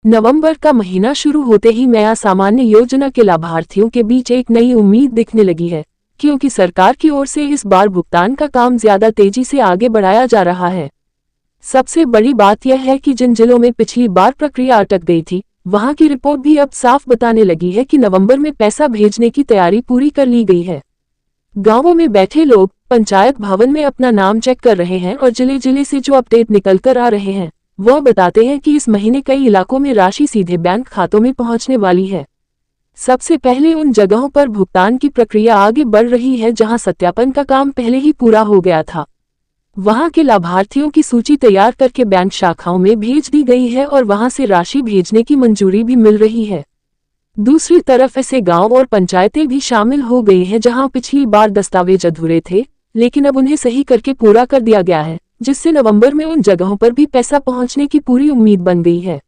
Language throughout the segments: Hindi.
नवंबर का महीना शुरू होते ही नया सामान्य योजना के लाभार्थियों के बीच एक नई उम्मीद दिखने लगी है, क्योंकि सरकार की ओर से इस बार भुगतान का काम ज्यादा तेजी से आगे बढ़ाया जा रहा है। सबसे बड़ी बात यह है कि जिन जिलों में पिछली बार प्रक्रिया अटक गई थी, वहां की रिपोर्ट भी अब साफ बताने लगी है कि नवंबर में पैसा भेजने की तैयारी पूरी कर ली गई है। गांवों में बैठे लोग पंचायत भवन में अपना नाम चेक कर रहे हैं और जिले जिले से जो अपडेट निकल कर आ रहे हैं वह बताते हैं कि इस महीने कई इलाकों में राशि सीधे बैंक खातों में पहुंचने वाली है। सबसे पहले उन जगहों पर भुगतान की प्रक्रिया आगे बढ़ रही है जहां सत्यापन का काम पहले ही पूरा हो गया था। वहां के लाभार्थियों की सूची तैयार करके बैंक शाखाओं में भेज दी गई है और वहां से राशि भेजने की मंजूरी भी मिल रही है। दूसरी तरफ ऐसे गांव और पंचायतें भी शामिल हो गई हैं जहां पिछली बार दस्तावेज अधूरे थे, लेकिन अब उन्हें सही करके पूरा कर दिया गया है, जिससे नवंबर में उन जगहों पर भी पैसा पहुंचने की पूरी उम्मीद बन गई है।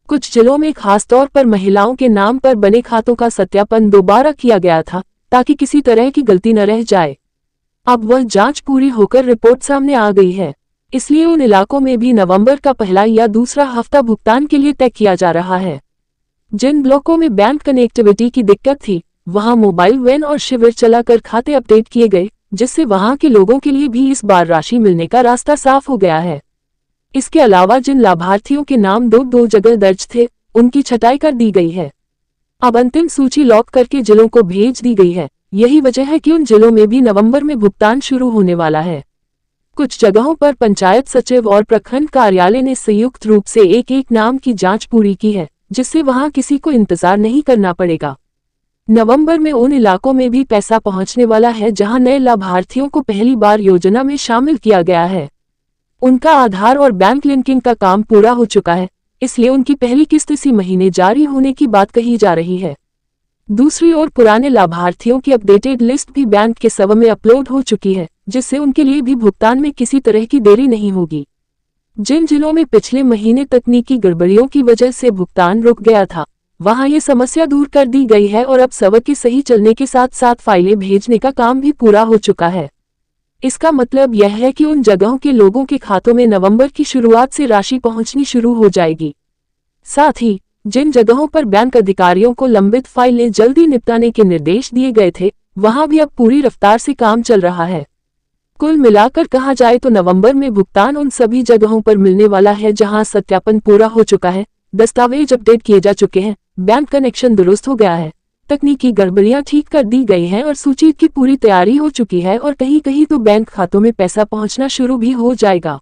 कुछ जिलों में खासतौर पर महिलाओं के नाम पर बने खातों का सत्यापन दोबारा किया गया था, ताकि किसी तरह की गलती न रह जाए। अब वह जांच पूरी होकर रिपोर्ट सामने आ गई है, इसलिए उन इलाकों में भी नवंबर का पहला या दूसरा हफ्ता भुगतान के लिए तय किया जा रहा है। जिन ब्लॉकों में बैंक कनेक्टिविटी की दिक्कत थी, वहां मोबाइल वैन और शिविर चलाकर खाते अपडेट किए गए, जिससे वहां के लोगों के लिए भी इस बार राशि मिलने का रास्ता साफ हो गया है। इसके अलावा जिन लाभार्थियों के नाम दो जगह दर्ज थे, उनकी छटाई कर दी गई है। अब अंतिम सूची लॉक करके जिलों को भेज दी गई है। यही वजह है कि उन जिलों में भी नवंबर में भुगतान शुरू होने वाला है। कुछ जगहों पर पंचायत सचिव और प्रखंड कार्यालय ने संयुक्त रूप से एक नाम की जांच पूरी की है, जिससे वहां किसी को इंतजार नहीं करना पड़ेगा। नवंबर में उन इलाकों में भी पैसा पहुंचने वाला है जहां नए लाभार्थियों को पहली बार योजना में शामिल किया गया है। उनका आधार और बैंक लिंकिंग का काम पूरा हो चुका है, इसलिए उनकी पहली किस्त इसी महीने जारी होने की बात कही जा रही है। दूसरी ओर पुराने लाभार्थियों की अपडेटेड लिस्ट भी बैंक के सर्वर में अपलोड हो चुकी है, जिससे उनके लिए भी भुगतान में किसी तरह की देरी नहीं होगी। जिन जिलों में पिछले महीने तकनीकी गड़बड़ियों की वजह से भुगतान रुक गया था, वहां ये समस्या दूर कर दी गई है और अब सर्वर के सही चलने के साथ साथ फाइलें भेजने का काम भी पूरा हो चुका है। इसका मतलब यह है कि उन जगहों के लोगों के खातों में नवंबर की शुरुआत से राशि पहुंचनी शुरू हो जाएगी। साथ ही जिन जगहों पर बैंक अधिकारियों को लंबित फाइलें जल्दी निपटाने के निर्देश दिए गए थे, वहां भी अब पूरी रफ्तार से काम चल रहा है। कुल मिलाकर कहा जाए तो नवंबर में भुगतान उन सभी जगहों पर मिलने वाला है जहां सत्यापन पूरा हो चुका है, दस्तावेज अपडेट किए जा चुके हैं, बैंक कनेक्शन दुरुस्त हो गया है, तकनीकी गड़बड़ियां ठीक कर दी गई हैं और सूची की पूरी तैयारी हो चुकी है और कहीं कहीं तो बैंक खातों में पैसा पहुंचना शुरू भी हो जाएगा।